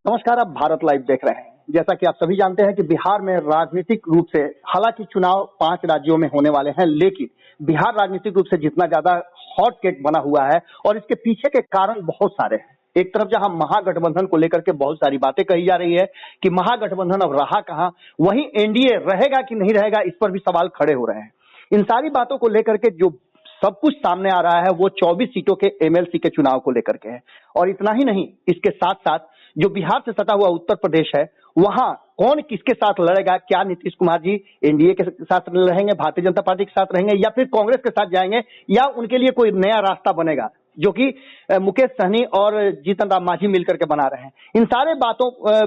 नमस्कार, आप भारत लाइव देख रहे हैं। जैसा कि आप सभी जानते हैं कि बिहार में राजनीतिक रूप से हालांकि चुनाव 5 राज्यों में होने वाले हैं, लेकिन बिहार राजनीतिक रूप से जितना ज्यादा हॉट केक बना हुआ है और इसके पीछे के कारण बहुत सारे हैं। एक तरफ जहां महागठबंधन को लेकर के बहुत सारी बातें कही जा रही है कि महागठबंधन अब रहा कहां, वहीं एनडीए रहेगा कि नहीं रहेगा, इस पर भी सवाल खड़े हो रहे हैं। इन सारी बातों को लेकर के जो सब कुछ सामने आ रहा है वो 24 सीटों के एमएलसी के चुनाव को लेकर के है। और इतना ही नहीं, इसके साथ साथ जो बिहार से सटा हुआ उत्तर प्रदेश है, वहां कौन किसके साथ लड़ेगा, क्या नीतीश कुमार जी एनडीए के साथ रहेंगे, भारतीय जनता पार्टी के साथ रहेंगे या फिर कांग्रेस के साथ जाएंगे, या उनके लिए कोई नया रास्ता बनेगा जो कि मुकेश सहनी और जीतन राम मांझी मिलकर के बना रहे हैं। इन सारे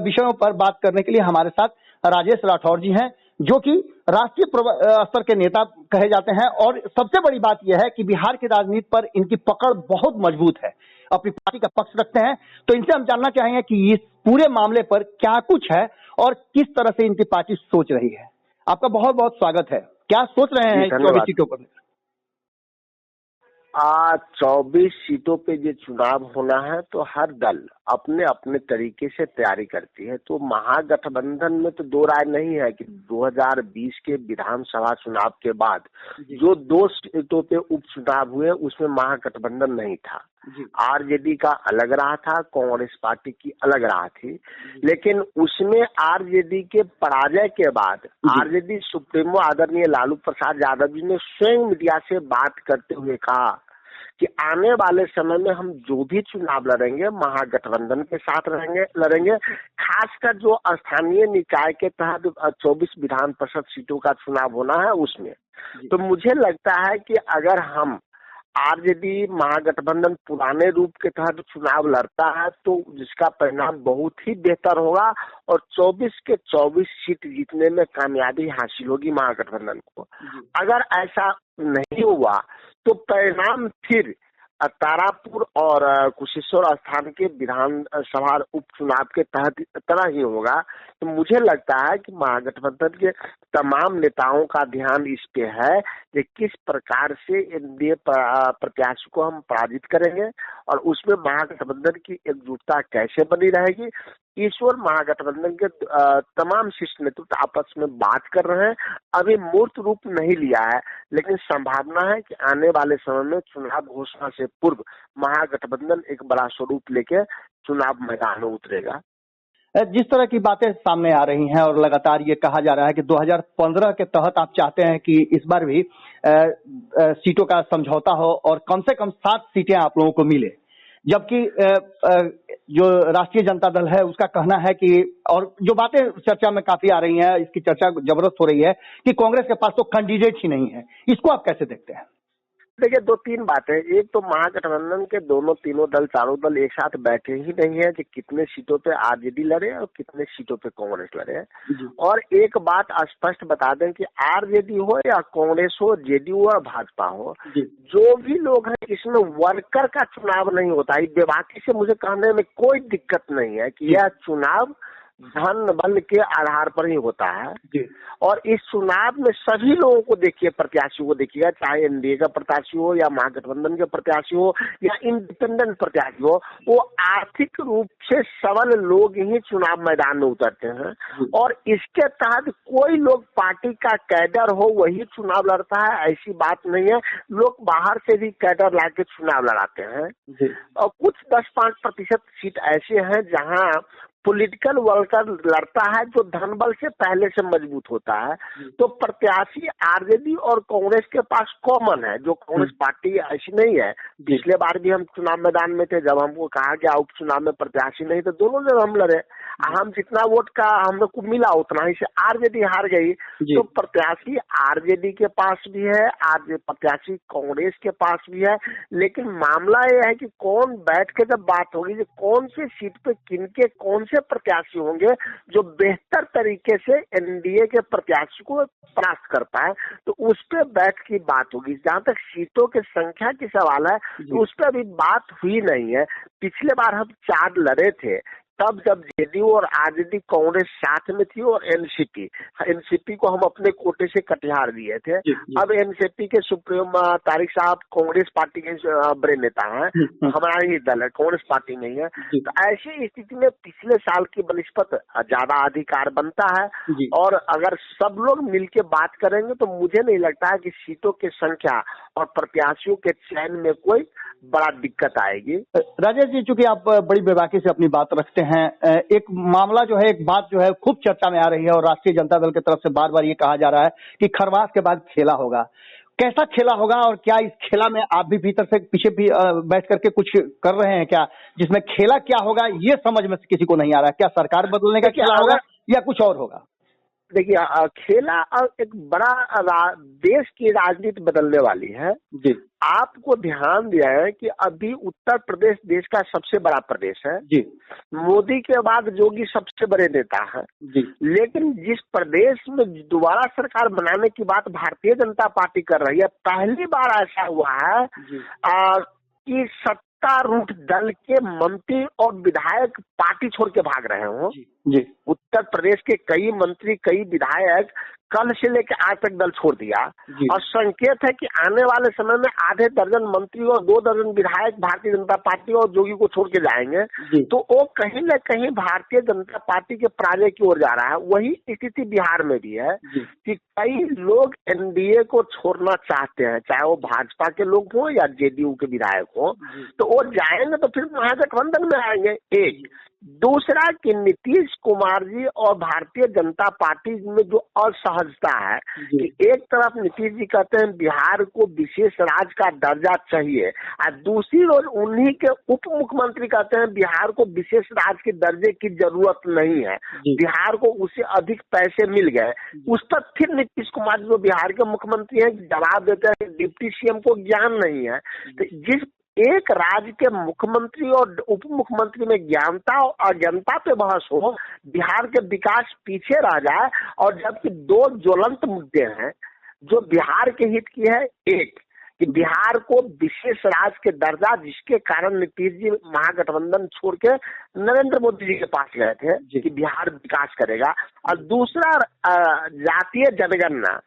विषयों पर बात करने के लिए हमारे साथ राजेश राठौर जी हैं, जो कि राष्ट्रीय स्तर के नेता कहे जाते हैं। और सबसे बड़ी बात यह है कि बिहार की राजनीति पर इनकी पकड़ बहुत मजबूत है, अपनी पार्टी का पक्ष रखते हैं। तो इनसे हम जानना चाहेंगे कि इस पूरे मामले पर क्या कुछ है और किस तरह से इनकी पार्टी सोच रही है। आपका बहुत बहुत स्वागत है। क्या सोच रहे हैं 24 सीटों पर? 24 सीटों पे ये चुनाव होना है तो हर दल अपने अपने तरीके से तैयारी करती है। तो महागठबंधन में तो दो राय नहीं है कि 2020 के विधानसभा चुनाव के बाद जो 2 सीटों पे उपचुनाव हुए उसमें महागठबंधन नहीं था। आरजेडी का अलग रहा था, कांग्रेस पार्टी की अलग रहा थी, लेकिन उसमें आरजेडी के पराजय के बाद आरजेडी सुप्रीमो आदरणीय लालू प्रसाद यादव जी ने स्वयं मीडिया से बात करते हुए कहा कि आने वाले समय में हम जो भी चुनाव लड़ेंगे महागठबंधन के साथ लड़ेंगे। खासकर जो स्थानीय निकाय के तहत 24 विधान परिषद सीटों का चुनाव होना है उसमें। तो मुझे लगता है कि अगर हम आरजेडी महागठबंधन पुराने रूप के तहत चुनाव लड़ता है तो जिसका परिणाम बहुत ही बेहतर होगा और 24 के 24 सीट जीतने में कामयाबी हासिल होगी महागठबंधन को। अगर ऐसा नहीं हुआ तो परिणाम फिर तारापुर और कुशेश्वर स्थान के विधानसभा उपचुनाव के तहत तरह ही होगा। तो मुझे लगता है कि महागठबंधन के तमाम नेताओं का ध्यान इस पे है कि किस प्रकार से एनडीए प्रत्याशी को हम पराजित करेंगे और उसमें महागठबंधन की एकजुटता कैसे बनी रहेगी। ईश्वर महागठबंधन के तमाम शीर्ष नेतृत्व आपस में बात कर रहे हैं। अभी मूर्त रूप नहीं लिया है, लेकिन संभावना है कि आने वाले समय में चुनाव घोषणा से पूर्व महागठबंधन एक बड़ा स्वरूप लेके चुनाव मैदान में उतरेगा। जिस तरह की बातें सामने आ रही हैं और लगातार ये कहा जा रहा है कि 2015 के तहत आप चाहते हैं कि इस बार भी सीटों का समझौता हो और कम से कम 7 सीटें आप लोगों को मिले, जबकि जो राष्ट्रीय जनता दल है उसका कहना है कि, और जो बातें चर्चा में काफी आ रही हैं, इसकी चर्चा जबरदस्त हो रही है कि कांग्रेस के पास तो कैंडिडेट ही नहीं है। इसको आप कैसे देखते हैं? देखिए, 2-3 बातें। एक तो महागठबंधन के तीनों दल, चारों दल एक साथ बैठे ही नहीं है कि कितने सीटों पे आरजेडी लड़े और कितने सीटों पे कांग्रेस लड़े। और एक बात स्पष्ट बता दें कि आरजेडी हो या कांग्रेस हो, जेडीयू और भाजपा हो, जो भी लोग हैं इसमें वर्कर का चुनाव नहीं होता है। बेबाकी से मुझे कहने में कोई दिक्कत नहीं है कि यह चुनाव धन बल के आधार पर ही होता है। और इस चुनाव में सभी लोगों को देखिए, प्रत्याशी को देखिएगा, चाहे एनडीए का प्रत्याशी हो या महागठबंधन के प्रत्याशी हो या इंडिपेंडेंट प्रत्याशी हो, वो आर्थिक रूप से सबल लोग ही चुनाव मैदान में उतरते हैं। और इसके तहत कोई लोग पार्टी का कैडर हो वही चुनाव लड़ता है, ऐसी बात नहीं है। लोग बाहर से भी कैडर ला के चुनाव लड़ाते हैं। और कुछ 10-5% सीट ऐसे हैं जहां पॉलिटिकल वर्कर लड़ता है जो धन बल से पहले से मजबूत होता है। तो प्रत्याशी आरजेडी और कांग्रेस के पास कॉमन है, जो कांग्रेस पार्टी ऐसी नहीं है। पिछले बार भी हम चुनाव मैदान में थे, जब हमको कहा गया उपचुनाव में प्रत्याशी नहीं, तो दोनों जगह हम लड़े। हम जितना वोट का हम लोग को मिला उतना ही से आरजेडी हार गई। तो प्रत्याशी आरजेडी के पास भी है, प्रत्याशी कांग्रेस के पास भी है। लेकिन मामला यह है कि कौन बैठ के जब बात होगी कि कौन सी सीट पे किनके कौन से प्रत्याशी होंगे जो बेहतर तरीके से एनडीए के प्रत्याशी को परास्त कर पाए, तो उस पर बैठ की बात होगी। जहां तक सीटों की संख्या की सवाल है तो उस पर अभी बात हुई नहीं है। पिछले बार हम 4 लड़े थे, तब जब जेडीयू और आरजेडी कांग्रेस साथ में थी और एनसीपी को हम अपने कोटे से कटिहार दिए थे। अब एनसीपी के सुप्रीम तारिक साहब कांग्रेस पार्टी के बड़े नेता हैं, हमारा ही दल है, कांग्रेस पार्टी नहीं है। तो ऐसी स्थिति में पिछले साल की बनिस्पत ज्यादा अधिकार बनता है और अगर सब लोग मिलके बात करेंगे तो मुझे नहीं लगता है कि सीटों की संख्या और प्रत्याशियों के चयन में कोई बड़ा दिक्कत आएगी। राजेश जी, चूंकि आप बड़ी बेबाकी से अपनी बात रखते हैं, एक मामला जो है, एक बात जो है खूब चर्चा में आ रही है और राष्ट्रीय जनता दल की तरफ से बार बार ये कहा जा रहा है कि खरवास के बाद खेला होगा। कैसा खेला होगा और क्या इस खेला में आप भी भीतर से पीछे भी बैठ करके कुछ कर रहे हैं क्या, जिसमें खेला क्या होगा ये समझ में किसी को नहीं आ रहा है? क्या सरकार बदलने का खेला होगा या कुछ और होगा? देखिए, खेला एक बड़ा देश की राजनीति बदलने वाली है जी। आपको ध्यान दिया है कि अभी उत्तर प्रदेश देश का सबसे बड़ा प्रदेश है जी। मोदी के बाद योगी सबसे बड़े नेता है जी। लेकिन जिस प्रदेश में दोबारा सरकार बनाने की बात भारतीय जनता पार्टी कर रही है, पहली बार ऐसा हुआ है कि सत्तारूढ़ दल के मंत्री और विधायक पार्टी छोड़ के भाग रहे हो। जी। उत्तर प्रदेश के कई मंत्री, कई विधायक कल से लेकर आज तक दल छोड़ दिया और संकेत है कि आने वाले समय में आधे दर्जन मंत्री और 2 दर्जन विधायक भारतीय जनता पार्टी और योगी को छोड़ के जाएंगे। तो वो कहीं न कहीं भारतीय जनता पार्टी के पराजय की ओर जा रहा है। वही स्थिति बिहार में भी है कि कई लोग एनडीए को छोड़ना चाहते हैं, चाहे वो भाजपा के लोग हो या जेडीयू के विधायक हो, तो वो जाएंगे तो फिर महागठबंधन में आएंगे। एक दूसरा कि नीतीश कुमार जी और भारतीय जनता पार्टी में जो असहजता है कि एक तरफ नीतीश जी कहते हैं बिहार को विशेष राज्य का दर्जा चाहिए और दूसरी ओर उन्हीं के उप मुख्यमंत्री कहते हैं बिहार को विशेष राज्य के दर्जे की जरूरत नहीं है, बिहार को उससे अधिक पैसे मिल गए। उस पर फिर नीतीश कुमार जो बिहार के मुख्यमंत्री हैं जवाब देते हैं डिप्टी सीएम को ज्ञान नहीं है। तो जिस एक राज्य के मुख्यमंत्री और उप मुख्यमंत्री में ज्ञानता और अज्ञानता पे बहस हो, बिहार के विकास पीछे रह जाए, और जबकि 2 ज्वलंत मुद्दे हैं जो बिहार के हित की है। एक कि बिहार को विशेष राज्य के दर्जा, जिसके कारण नीतीश जी महागठबंधन छोड़ के नरेंद्र मोदी जी के पास गए थे कि बिहार विकास करेगा, और दूसरा जातीय जनगणना,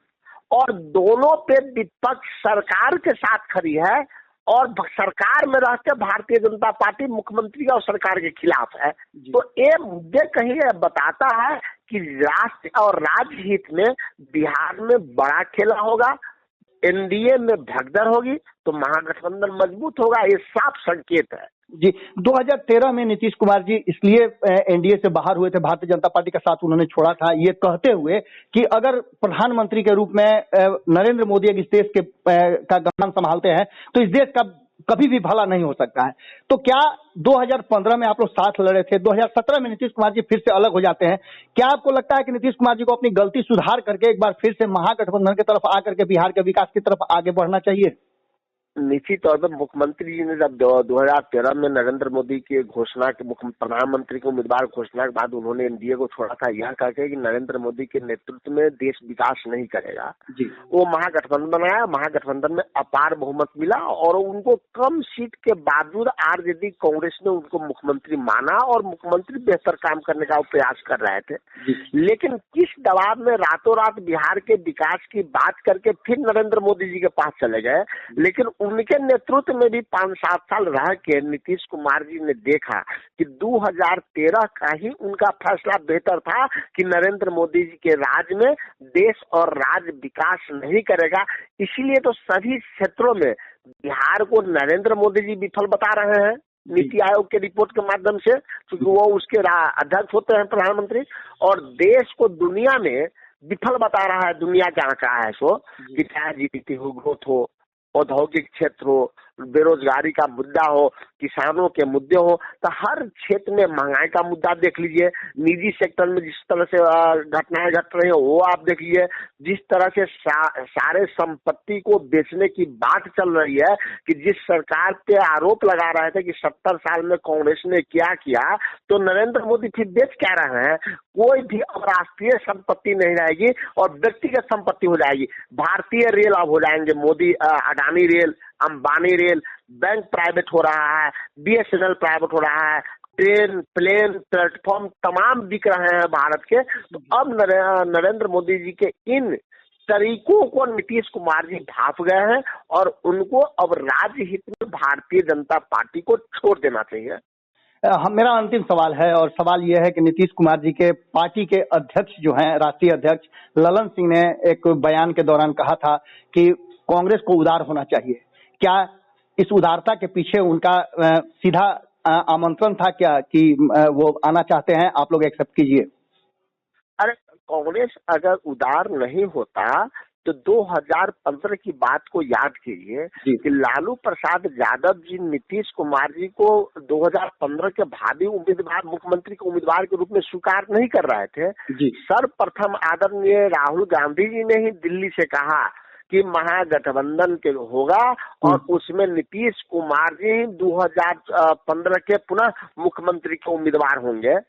और दोनों पे विपक्ष सरकार के साथ खड़ी है और सरकार में रहते भारतीय जनता पार्टी मुख्यमंत्री और सरकार के खिलाफ है। तो ये मुद्दे कहीं बताता है कि राष्ट्र और राज्य हित में बिहार में बड़ा खेला होगा, एनडीए में भगदड़ होगी तो महागठबंधन मजबूत होगा, ये साफ संकेत है। जी, 2013 में नीतीश कुमार जी इसलिए एनडीए से बाहर हुए थे, भारतीय जनता पार्टी का साथ उन्होंने छोड़ा था, ये कहते हुए कि अगर प्रधानमंत्री के रूप में नरेंद्र मोदी इस देश के का गठन संभालते हैं तो इस देश का कभी भी भला नहीं हो सकता है। तो क्या 2015 में आप लोग साथ लड़े थे, 2017 में नीतीश कुमार जी फिर से अलग हो जाते हैं, क्या आपको लगता है कि नीतीश कुमार जी को अपनी गलती सुधार करके एक बार फिर से महागठबंधन की तरफ आकर के बिहार के विकास की तरफ आगे बढ़ना चाहिए? निश्चित तौर पर मुख्यमंत्री जी ने जब 2013 में नरेंद्र मोदी की घोषणा के प्रधानमंत्री को उम्मीदवार घोषणा के बाद उन्होंने एनडीए को छोड़ा था, यह कहकर कि नरेंद्र मोदी के नेतृत्व में देश विकास नहीं करेगा। वो महागठबंधन बनाया, महागठबंधन में अपार बहुमत मिला और उनको कम सीट के बावजूद आरजेडी कांग्रेस ने उनको मुख्यमंत्री माना और मुख्यमंत्री बेहतर काम करने का प्रयास कर रहे थे। लेकिन किस दबाव में रातों रात बिहार के विकास की बात करके फिर नरेंद्र मोदी जी के पास चले गए। लेकिन उनके नेतृत्व में भी 5-7 साल रह के नीतीश कुमार जी ने देखा कि 2013 का ही उनका फैसला बेहतर था कि नरेंद्र मोदी जी के राज में देश और राज्य विकास नहीं करेगा। इसीलिए तो सभी क्षेत्रों में बिहार को नरेंद्र मोदी जी विफल बता रहे हैं नीति आयोग के रिपोर्ट के माध्यम से, क्योंकि वो उसके अध्यक्ष होते हैं प्रधानमंत्री, और देश को दुनिया में विफल बता रहा है। दुनिया क्या कहा है सो कि चाहे जीडीपी हो, ग्रोथ हो, औद्योगिक क्षेत्र हो, बेरोजगारी का मुद्दा हो, किसानों के मुद्दे हो, तो हर क्षेत्र में महंगाई का मुद्दा देख लीजिए, निजी सेक्टर में जिस तरह से घटनाएं घट रही है वो आप देख लीजिए, जिस तरह से सारे संपत्ति को बेचने की बात चल रही है कि जिस सरकार पे आरोप लगा रहे थे कि 70 साल में कांग्रेस ने क्या किया, तो नरेंद्र मोदी फिर बेच क्या रहे हैं। कोई भी अब राष्ट्रीय संपत्ति नहीं रहेगी और व्यक्तिगत संपत्ति हो जाएगी। भारतीय रेल अब हो जाएंगे Modi, Adani rail, Ambani rail, bank private हो रहा है, बीएसएनएल प्राइवेट हो रहा है, ट्रेन, प्लेन, प्लेटफॉर्म तमाम बिक रहे हैं भारत के। तो अब नरेंद्र मोदी जी के इन तरीकों को नीतीश कुमार जी भाप गए हैं और उनको अब राज्य हित में भारतीय जनता पार्टी को छोड़ देना चाहिए। मेरा अंतिम सवाल है और सवाल यह है कि नीतीश कुमार जी के पार्टी के अध्यक्ष जो हैं, राष्ट्रीय अध्यक्ष ललन सिंह ने एक बयान के दौरान कहा था कि कांग्रेस को उदार होना चाहिए। क्या इस उदारता के पीछे उनका सीधा आमंत्रण था क्या कि वो आना चाहते हैं, आप लोग एक्सेप्ट कीजिए? अरे कांग्रेस अगर उदार नहीं होता तो 2015 की बात को याद कीजिए कि लालू प्रसाद यादव जी नीतीश कुमार जी को 2015 के भावी उम्मीदवार, मुख्यमंत्री के उम्मीदवार के रूप में स्वीकार नहीं कर रहे थे। सर्वप्रथम आदरणीय राहुल गांधी जी ने ही दिल्ली से कहा कि महागठबंधन के होगा और उसमें नीतीश कुमार जी 2015 के पुनः मुख्यमंत्री के उम्मीदवार होंगे।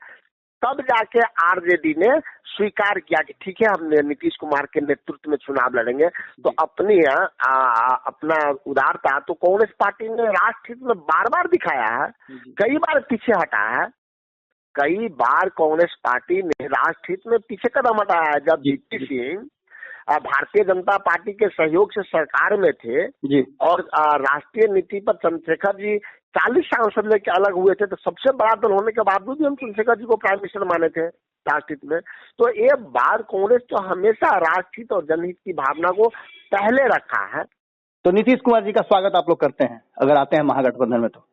तब जाके आरजेडी ने स्वीकार किया कि ठीक है, हम नीतीश कुमार के नेतृत्व में चुनाव लड़ेंगे। तो अपना उदारता तो कांग्रेस पार्टी ने राष्ट्र हित में बार बार दिखाया है, कई बार पीछे हटा है। कई बार कांग्रेस पार्टी ने राष्ट्र हित में पीछे कदम हटाया है। जब वीपी सिंह भारतीय जनता पार्टी के सहयोग से सरकार में थे और राष्ट्रीय नीति पर चंद्रशेखर जी 40 सांसद लेके अलग हुए थे, तो सबसे बड़ा दल होने के बावजूद भी हम चंद्रशेखर जी को प्राइम मिनिस्टर माने थे राष्ट्रहित में। तो ये बार कांग्रेस तो हमेशा राष्ट्रहित और जनहित की भावना को पहले रखा है। तो नीतीश कुमार जी का स्वागत आप लोग करते हैं अगर आते हैं महागठबंधन में? तो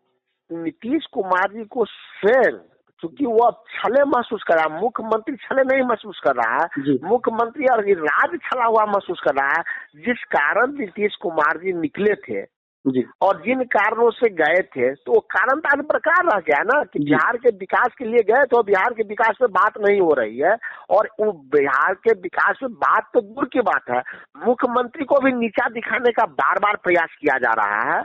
नीतीश कुमार जी को स्वयं, क्योंकि वो अब छले महसूस कर रहा है, मुख्यमंत्री छले नहीं महसूस कर रहा है, मुख्यमंत्री और राज छला हुआ महसूस कर रहा है। जिस कारण नीतीश कुमार जी निकले थे और जिन कारणों से गए थे, तो वो कारण तो आज बरकरार रह गया ना कि बिहार के विकास के लिए गए तो बिहार के विकास पे बात नहीं हो रही है। और वो बिहार के विकास पे बात तो दूर की बात है, मुख्यमंत्री को भी नीचा दिखाने का बार बार प्रयास किया जा रहा है।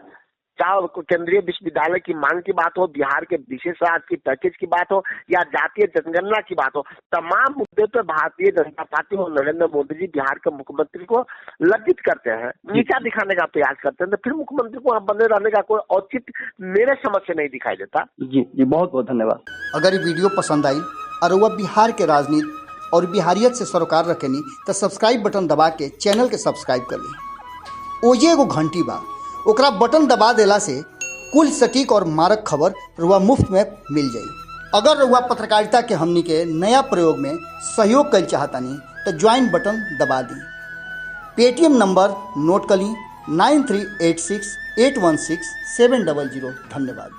चाहे केंद्रीय विश्वविद्यालय की मांग की बात हो, बिहार के विशेष राज्य की पैकेज की बात हो या जातीय जनगणना की बात हो, तमाम मुद्दे पर भारतीय जनता पार्टी और नरेंद्र मोदी जी बिहार के मुख्यमंत्री को लज्जित करते हैं, नीचा दिखाने का प्रयास करते हैं। तो फिर मुख्यमंत्री को बने रहने का कोई औचित्य मेरे समझ से नहीं दिखाई देता। जी, बहुत बहुत धन्यवाद। अगर ये वीडियो पसंद आई और वह बिहार के राजनीति और बिहारियत से सरोकार रखेनी तो सब्सक्राइब बटन दबा के चैनल के सब्सक्राइब कर ली। ओजे एगो घंटी बा, ओकरा बटन दबा देला से कुल सटीक और मारक खबर रुआ मुफ्त में मिल जाई। अगर रुआ पत्रकारिता के हमनी के नया प्रयोग में सहयोग कर चाहतानी तो ज्वाइन बटन दबा दी। पेटीएम नंबर नोट कर ली 9386816700। धन्यवाद।